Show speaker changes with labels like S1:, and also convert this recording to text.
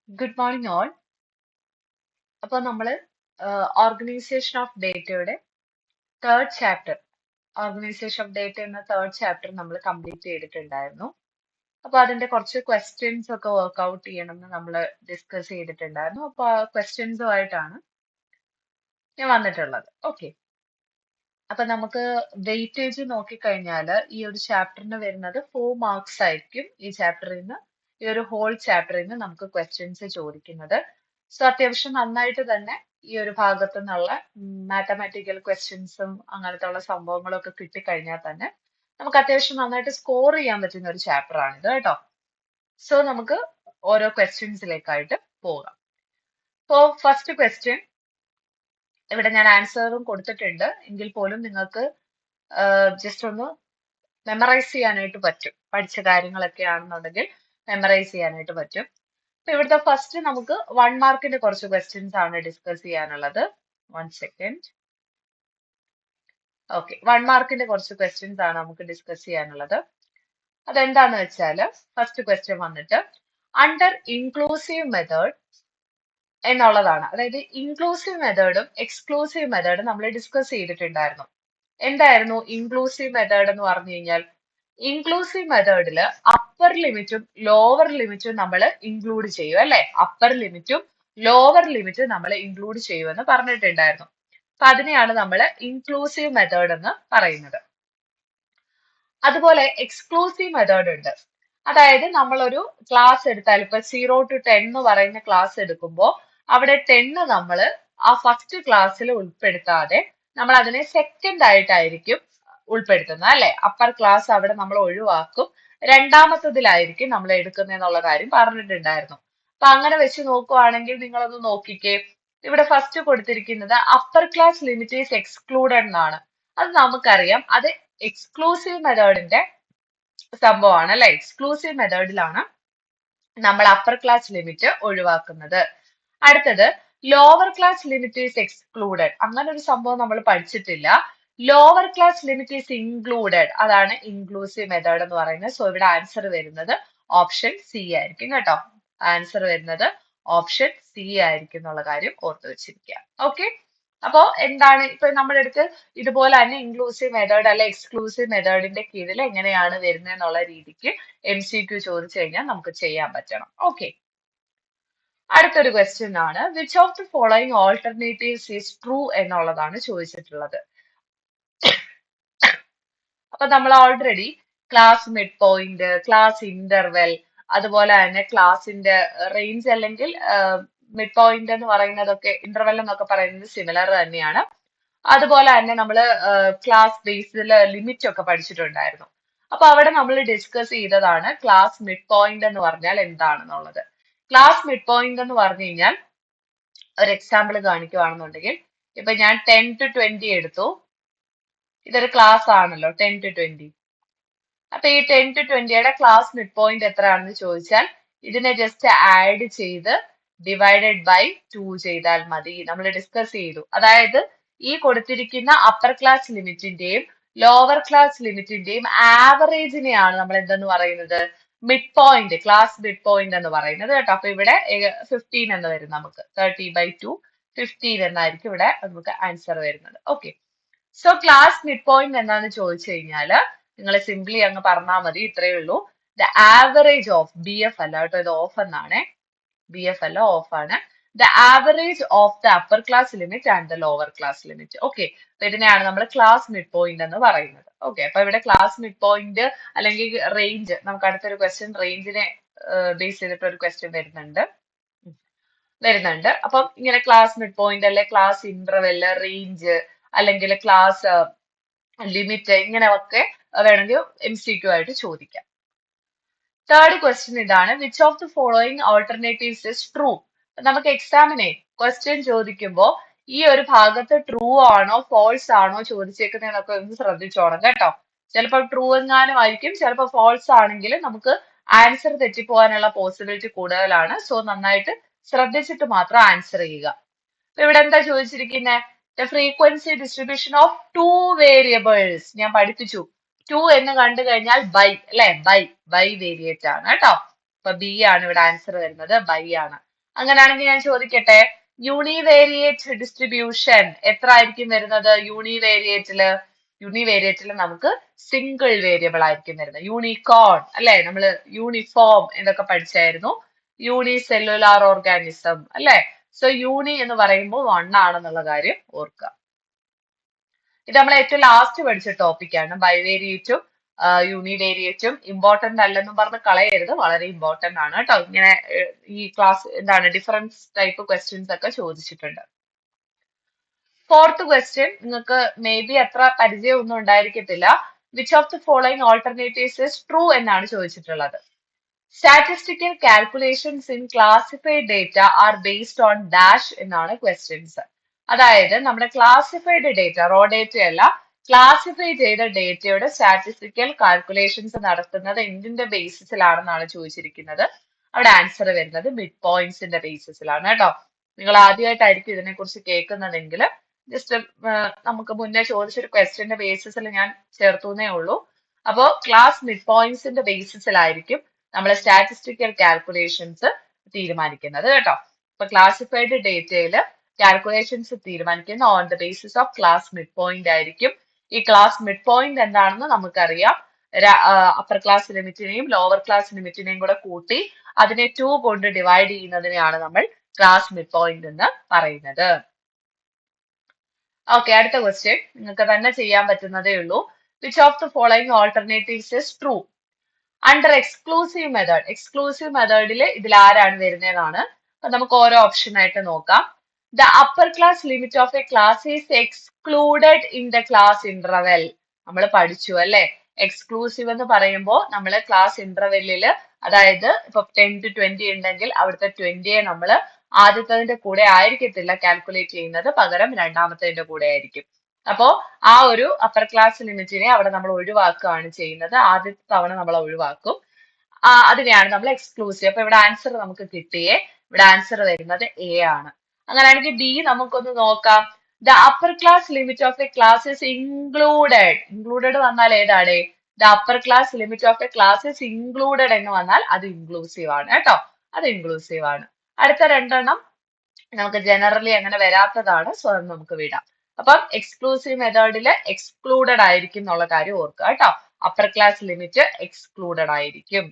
S1: Good morning all. അപ്പോൾ നമ്മൾ organisation of ഡേറ്റയുടെ third chapter organisation of data എന്ന തേർഡ് ചാപ്റ്റർ നമ്മൾ കംപ്ലീറ്റ് ചെയ്തിട്ടുണ്ടായിരുന്നു. അപ്പോൾ അതിന്റെ കുറച്ച് ക്വസ്റ്റ്യൻസ് ഒക്കെ വർക്ക്ഔട്ട് ചെയ്യണമെന്ന് നമ്മൾ ഡിസ്കസ് ചെയ്തിട്ടുണ്ടായിരുന്നു. അപ്പോൾ ആ ക്വസ്റ്റ്യൻസുമായിട്ടാണ് ഞാൻ വന്നിട്ടുള്ളത്. ഓക്കെ, അപ്പൊ നമുക്ക് വെയിറ്റേജ് നോക്കിക്കഴിഞ്ഞാൽ ഈ ഒരു ചാപ്റ്ററിന് വരുന്നത് 4 മാർക്സ് ആയിരിക്കും. ഈ ചാപ്റ്ററിൽ നിന്ന്, ഈ ഒരു ഹോൾ ചാപ്റ്ററിൽ നിന്ന് നമുക്ക് ക്വസ്റ്റ്യൻസ് ചോദിക്കുന്നത്. സോ അത്യാവശ്യം നന്നായിട്ട് തന്നെ ഈ ഒരു ഭാഗത്തു നിന്നുള്ള മാത്തമാറ്റിക്കൽ ക്വസ്റ്റ്യൻസും അങ്ങനത്തെ ഉള്ള സംഭവങ്ങളൊക്കെ കിട്ടിക്കഴിഞ്ഞാൽ തന്നെ നമുക്ക് അത്യാവശ്യം നന്നായിട്ട് സ്കോർ ചെയ്യാൻ പറ്റുന്ന ഒരു ചാപ്റ്റർ ആണിത് കേട്ടോ. സോ നമുക്ക് ഓരോ ക്വസ്റ്റ്യൻസിലേക്കായിട്ട് പോകാം. സോ ഫസ്റ്റ് ക്വസ്റ്റ്യൻ ഇവിടെ ഞാൻ ആൻസറും കൊടുത്തിട്ടുണ്ട്, എങ്കിൽ പോലും നിങ്ങൾക്ക് ജസ്റ്റ് ഒന്ന് മെമ്മറൈസ് ചെയ്യാനായിട്ട് പറ്റും. പഠിച്ച കാര്യങ്ങളൊക്കെ ആണെന്നുണ്ടെങ്കിൽ മെമ്മറൈസ് ചെയ്യാനായിട്ട് പറ്റും. അപ്പൊ ഇവിടുത്തെ ഫസ്റ്റ് നമുക്ക് 1 മാർക്കിന്റെ കുറച്ച് ക്വസ്റ്റ്യൻസ് ആണ് ഡിസ്കസ് ചെയ്യാനുള്ളത്. 1 സെക്കൻഡ്. ഓക്കെ, 1 മാർക്കിന്റെ കുറച്ച് ക്വസ്റ്റ്യൻസ് ആണ് നമുക്ക് ഡിസ്കസ് ചെയ്യാനുള്ളത്. അതെന്താന്ന് വെച്ചാല് ഫസ്റ്റ് ക്വസ്റ്റ്യൻ വന്നിട്ട് അണ്ടർ ഇൻക്ലൂസീവ് മെത്തേഡ് എന്നുള്ളതാണ്. അതായത് ഇൻക്ലൂസീവ് മെത്തേഡും എക്സ്ക്ലൂസീവ് മെത്തേഡും നമ്മൾ ഡിസ്കസ് ചെയ്തിട്ടുണ്ടായിരുന്നു. എന്തായിരുന്നു ഇൻക്ലൂസീവ് മെത്തേഡ് എന്ന് പറഞ്ഞു കഴിഞ്ഞാൽ, ഇൻക്ലൂസീവ് മെത്തേഡിൽ അപ്പർ ലിമിറ്റും ലോവർ ലിമിറ്റും നമ്മൾ ഇൻക്ലൂഡ് ചെയ്യും അല്ലെ. അപ്പർ ലിമിറ്റും ലോവർ ലിമിറ്റും നമ്മൾ ഇൻക്ലൂഡ് ചെയ്യുമെന്ന് പറഞ്ഞിട്ടുണ്ടായിരുന്നു. അപ്പൊ അതിനെയാണ് നമ്മൾ ഇൻക്ലൂസീവ് മെത്തേഡ് എന്ന് പറയുന്നത്. അതുപോലെ എക്സ്ക്ലൂസീവ് മെത്തേഡ് ഉണ്ട്. അതായത് നമ്മളൊരു ക്ലാസ് എടുത്താൽ ഇപ്പൊ 0 to 10 എന്ന് പറയുന്ന ക്ലാസ് എടുക്കുമ്പോൾ അവിടെ 10 നമ്മൾ ആ ഫസ്റ്റ് ക്ലാസ്സിൽ ഉൾപ്പെടുത്താതെ നമ്മൾ അതിനെ സെക്കൻഡ് ആയിട്ടായിരിക്കും ഉൾപ്പെടുത്തുന്നത് അല്ലെ. അപ്പർ ക്ലാസ് അവിടെ നമ്മൾ ഒഴിവാക്കും, രണ്ടാമത്തതിലായിരിക്കും നമ്മൾ എടുക്കുന്നതെന്നുള്ള കാര്യം പറഞ്ഞിട്ടുണ്ടായിരുന്നു. അപ്പൊ അങ്ങനെ വെച്ച് നോക്കുവാണെങ്കിൽ നിങ്ങളൊന്ന് നോക്കിക്കേ, ഇവിടെ ഫസ്റ്റ് കൊടുത്തിരിക്കുന്നത് upper class limit is excluded എന്നാണ്. അത് നമുക്കറിയാം, അത് എക്സ്ക്ലൂസീവ് മെത്തേഡിന്റെ സംഭവമാണ് അല്ലെ. എക്സ്ക്ലൂസീവ് മെത്തേഡിലാണ് നമ്മൾ അപ്പർ ക്ലാസ് ലിമിറ്റ് ഒഴിവാക്കുന്നത്. അടുത്തത് lower class limit is excluded. അങ്ങനെ ഒരു സംഭവം നമ്മൾ പഠിച്ചിട്ടില്ല. Lower class limit is included, അതാണ് ഇൻക്ലൂസീവ് മെത്തേഡ് എന്ന് പറയുന്നത്. സോ ഇവിടെ ആൻസർ വരുന്നത് ഓപ്ഷൻ സി ആയിരിക്കും കേട്ടോ. ആൻസർ വരുന്നത് ഓപ്ഷൻ സി ആയിരിക്കും എന്നുള്ള കാര്യം ഓർത്തു വെച്ചിരിക്കുക. ഓക്കെ, അപ്പോ എന്താണ് ഇപ്പൊ നമ്മുടെ അടുത്ത് ഇതുപോലെ തന്നെ ഇൻക്ലൂസീവ് മെത്തേഡ് അല്ലെ എക്സ്ക്ലൂസീവ് മെത്തേഡിന്റെ കീഴിൽ എങ്ങനെയാണ് വരുന്നത് എന്നുള്ള രീതിക്ക് MCQ ചോദിച്ചു കഴിഞ്ഞാൽ നമുക്ക് ചെയ്യാൻ പറ്റണം. ഓക്കെ, അടുത്തൊരു ക്വസ്റ്റ്യൻ ആണ് which of the following alternatives is true എന്നുള്ളതാണ് ചോദിച്ചിട്ടുള്ളത്. അപ്പൊ നമ്മൾ already class mid point, class interval, അതുപോലെ തന്നെ ക്ലാസിന്റെ റേഞ്ച് അല്ലെങ്കിൽ മിഡ് പോയിന്റ് എന്ന് പറയുന്നതൊക്കെ ഇന്റർവെൽ എന്നൊക്കെ പറയുന്നത് സിമിലർ തന്നെയാണ്. അതുപോലെ തന്നെ നമ്മൾ ക്ലാസ് ബേസിൽ ലിമിറ്റ് ഒക്കെ പഠിച്ചിട്ടുണ്ടായിരുന്നു. അപ്പൊ അവിടെ നമ്മൾ ഡിസ്കസ് ചെയ്തതാണ് ക്ലാസ് മിഡ് പോയിന്റ് എന്ന് പറഞ്ഞാൽ എന്താണെന്നുള്ളത്. ക്ലാസ് മിഡ് പോയിന്റ് എന്ന് പറഞ്ഞു കഴിഞ്ഞാൽ ഒരു എക്സാമ്പിൾ കാണിക്കുവാണെന്നുണ്ടെങ്കിൽ, ഇപ്പൊ ഞാൻ 10 to 20 എടുത്തു. ഇതൊരു ക്ലാസ് ആണല്ലോ 10 to 20. അപ്പൊ ഈ 10 to 20യുടെ ക്ലാസ് മിഡ് പോയിന്റ് എത്രയാണെന്ന് ചോദിച്ചാൽ ഇതിനെ ജസ്റ്റ് ആഡ് ചെയ്ത് ഡിവൈഡഡ് ബൈ 2 ചെയ്താൽ മതി. നമ്മൾ ഡിസ്കസ് ചെയ്തു. അതായത് ഈ കൊടുത്തിരിക്കുന്ന അപ്പർ ക്ലാസ് ലിമിറ്റിന്റെയും ലോവർ ക്ലാസ് ലിമിറ്റിന്റെയും ആവറേജിനെയാണ് നമ്മൾ എന്തെന്ന് പറയുന്നത്, mid point, class mid point എന്ന് പറയുന്നത് കേട്ടോ. അപ്പൊ ഇവിടെ 15 എന്ന് വരും, നമുക്ക് 30/2 15 എന്നായിരിക്കും ഇവിടെ നമുക്ക് ആൻസർ വരുന്നത്. Okay, so class mid point എന്താന്ന് ചോദിച്ചു കഴിഞ്ഞാല് നിങ്ങൾ സിംപ്ലി അങ്ങ് പറഞ്ഞാൽ മതി, ഇത്രയേ ഉള്ളൂ. ദ ആവറേജ് ഓഫ്, BF അല്ല കേട്ടോ, ഇത് ഓഫ് എന്നാണ്. BF അല്ല, ഓഫ് ആണ്. The average of the upper class limit and the lower class limit. Okay, അപ്പൊ ഇതിനെയാണ് നമ്മൾ ക്ലാസ് മിഡ് പോയിന്റ് എന്ന് പറയുന്നത്. ഓക്കെ, അപ്പൊ ഇവിടെ ക്ലാസ് മിഡ് പോയിന്റ് അല്ലെങ്കിൽ റേഞ്ച്, നമുക്ക് അടുത്തൊരു ക്വസ്റ്റ്യൻ റേഞ്ചിനെ ബേസ് ചെയ്തിട്ട് ഒരു ക്വസ്റ്റ്യൻ വരുന്നുണ്ട്. അപ്പം ഇങ്ങനെ ക്ലാസ് മിഡ് പോയിന്റ് അല്ലെ ക്ലാസ് ഇന്റർവെല്, റേഞ്ച് അല്ലെങ്കിൽ ക്ലാസ് ലിമിറ്റ്, ഇങ്ങനെയൊക്കെ വേണമെങ്കിൽ MCQ ആയിട്ട് ചോദിക്കാം. തേർഡ് ക്വസ്റ്റ്യൻ ഇതാണ് which of the following alternatives is true. നമുക്ക് എക്സാമിനെ ക്വസ്റ്റ്യൻ ചോദിക്കുമ്പോൾ ഈ ഒരു ഭാഗത്ത് ട്രൂ ആണോ ഫോൾസ് ആണോ ചോദിച്ചേക്കുന്നതെന്നൊക്കെ ഒന്ന് ശ്രദ്ധിച്ചോണം കേട്ടോ. ചിലപ്പോൾ ട്രൂ എങ്ങാനും ആയിരിക്കും, ചിലപ്പോൾ ഫോൾസ് ആണെങ്കിൽ നമുക്ക് ആൻസർ തെറ്റിപ്പോകാനുള്ള പോസിബിലിറ്റി കൂടുതലാണ്. സോ നന്നായിട്ട് ശ്രദ്ധിച്ചിട്ട് മാത്രം ആൻസർ ചെയ്യുക. ഇവിടെ എന്താ ചോദിച്ചിരിക്കുന്നത്, the frequency distribution of 2 variables. ഞാൻ പഠിപ്പിച്ചു, 2 എന്ന് കണ്ടു കഴിഞ്ഞാൽ ബൈ അല്ലെ, ബൈ വേരിയേറ്റ് ആണ് കേട്ടോ. അപ്പൊ B ആണ് ഇവിടെ ആൻസർ വരുന്നത്, ബൈ ആണ്. അങ്ങനെയാണെങ്കിൽ ഞാൻ ചോദിക്കട്ടെ, യൂണിവേരിയേറ്റ് ഡിസ്ട്രിബ്യൂഷൻ എത്ര ആയിരിക്കും വരുന്നത്? യൂണിവേരിയേറ്റില് നമുക്ക് സിംഗിൾ വേരിയബിൾ ആയിരിക്കും വരുന്നത്. യൂണിക്കോൺ അല്ലെ, നമ്മള് യൂണിഫോം എന്നൊക്കെ പഠിച്ചായിരുന്നു. യൂണിസെല്ലുലാർ ഓർഗാനിസം അല്ലെ. സോ യൂണി എന്ന് പറയുമ്പോൾ 1 ആണെന്നുള്ള കാര്യം ഓർക്കുക. ഇത് നമ്മൾ ഏറ്റവും ലാസ്റ്റ് പഠിച്ച ടോപ്പിക്കാണ്. ബൈവേരിയേറ്റും യൂണിവേരിയേറ്റും ഇമ്പോർട്ടന്റ് അല്ലെന്നും പറഞ്ഞ് കളയരുത്, വളരെ ഇമ്പോർട്ടന്റ് ആണ് കേട്ടോ. ഇങ്ങനെ ഈ ക്ലാസ് എന്താണ് ഡിഫറൻസ് ടൈപ്പ് ക്വസ്റ്റ്യൻസ് ഒക്കെ ചോദിച്ചിട്ടുണ്ട്. ഫോർത്ത് ക്വസ്റ്റ്യൻ നിങ്ങൾക്ക് മേ ബി അത്ര പരിചയം ഒന്നും ഉണ്ടായിരിക്കത്തില്ല. Which of the following alternatives is true എന്നാണ് ചോദിച്ചിട്ടുള്ളത്. Statistical calculations in classified data are based on dash എന്നാണ് ക്വസ്റ്റ്യൻസ്. അതായത് നമ്മുടെ ക്ലാസിഫൈഡ് ഡേറ്റ, റോ ഡേറ്റ അല്ല, ക്ലാസിഫൈ ചെയ്ത ഡേറ്റയുടെ സ്റ്റാറ്റിസ്റ്റിക്കൽ കാൽക്കുലേഷൻസ് നടത്തുന്നത് എന്തിന്റെ ബേസിസിലാണെന്നാണ് ചോദിച്ചിരിക്കുന്നത്. അവിടെ ആൻസർ വരുന്നത് മിഡ് പോയിന്റ്സിന്റെ ബേസിസിലാണ് കേട്ടോ. നിങ്ങൾ ആദ്യമായിട്ടായിരിക്കും ഇതിനെക്കുറിച്ച് കേൾക്കുന്നതെങ്കിൽ ജസ്റ്റ് നമുക്ക് മുന്നേ ചോദിച്ചൊരു ക്വസ്റ്റ്യന്റെ ബേസിസിൽ ഞാൻ ചേർത്തുന്നേ ഉള്ളൂ. അപ്പോൾ ക്ലാസ് മിഡ് പോയിന്റ്സിന്റെ ബേസിസിലായിരിക്കും നമ്മൾ സ്റ്റാറ്റിസ്റ്റിക്കൽ കാൽക്കുലേഷൻസ് തീരുമാനിക്കുന്നത് കേട്ടോ. ഇപ്പൊ ക്ലാസിഫൈഡ് ഡേറ്റയിൽ കാൽക്കുലേഷൻസ് തീരുമാനിക്കുന്ന on the basis of class mid point ആയിരിക്കും. ഈ ക്ലാസ് മിഡ് പോയിന്റ് എന്താണെന്ന് നമുക്കറിയാം. അപ്പർ ക്ലാസ് ലിമിറ്റിനെയും ലോവർ ക്ലാസ് ലിമിറ്റിനെയും കൂടെ കൂട്ടി അതിനെ 2 കൊണ്ട് ഡിവൈഡ് ചെയ്യുന്നതിനെയാണ് നമ്മൾ ക്ലാസ് മിഡ് പോയിന്റ് എന്ന് പറയുന്നത്. ഓക്കെ, അടുത്ത ക്വസ്റ്റ്യൻ നിങ്ങൾക്ക് തന്നെ ചെയ്യാൻ പറ്റുന്നതേ ഉള്ളൂ. Which of the following alternatives is true under exclusive method? Exclusive മെത്തേഡിൽ ഇതിൽ ആരാണ് വരുന്നതെന്നാണ്. അപ്പൊ നമുക്ക് ഓരോ ഓപ്ഷൻ ആയിട്ട് നോക്കാം. The upper class limit of A class is excluded in the class interval. നമ്മൾ പഠിച്ചു അല്ലെ. എക്സ്ക്ലൂസീവ് എന്ന് പറയുമ്പോൾ നമ്മൾ ക്ലാസ് ഇന്റർവെല്ലില്, അതായത് ഇപ്പൊ 10 to 20 ഉണ്ടെങ്കിൽ അവിടുത്തെ 20യെ നമ്മൾ ആദ്യത്തതിന്റെ കൂടെ ആയിരിക്കത്തില്ല കാൽക്കുലേറ്റ് ചെയ്യുന്നത്, പകരം രണ്ടാമത്തതിന്റെ കൂടെ ആയിരിക്കും. അപ്പോ ആ ഒരു അപ്പർ ക്ലാസ് ലിമിറ്റിനെ അവിടെ നമ്മൾ ഒഴിവാക്കുകയാണ് ചെയ്യുന്നത്. ആദ്യത്തെ തവണ നമ്മൾ ഒഴിവാക്കും. അതിനെയാണ് നമ്മൾ എക്സ്ക്ലൂസീവ്. അപ്പൊ ഇവിടെ ആൻസർ നമുക്ക് കിട്ടിയേ. ഇവിടെ ആൻസർ വരുന്നത് എ ആണ്. അങ്ങനെയാണെങ്കിൽ ബി നമുക്കൊന്ന് നോക്കാം. The upper class limit of A class is included. Included വന്നാൽ ഏതാണ്? The upper class limit of A class is included എന്ന് വന്നാൽ അത് ഇൻക്ലൂസീവ് ആണ് കേട്ടോ. അത് ഇൻക്ലൂസീവ് ആണ്. അടുത്ത രണ്ടെണ്ണം നമുക്ക് ജനറലി അങ്ങനെ വരാത്തതാണ്, സോ അത് നമുക്ക് വിടാം. അപ്പം എക്സ്ക്ലൂസീവ് മെത്തേഡില് എക്സ്ക്ലൂഡഡ് ആയിരിക്കും എന്നുള്ള കാര്യം ഓർക്കുക കേട്ടോ. അപ്പർ ക്ലാസ് ലിമിറ്റ് എക്സ്ക്ലൂഡഡ് ആയിരിക്കും.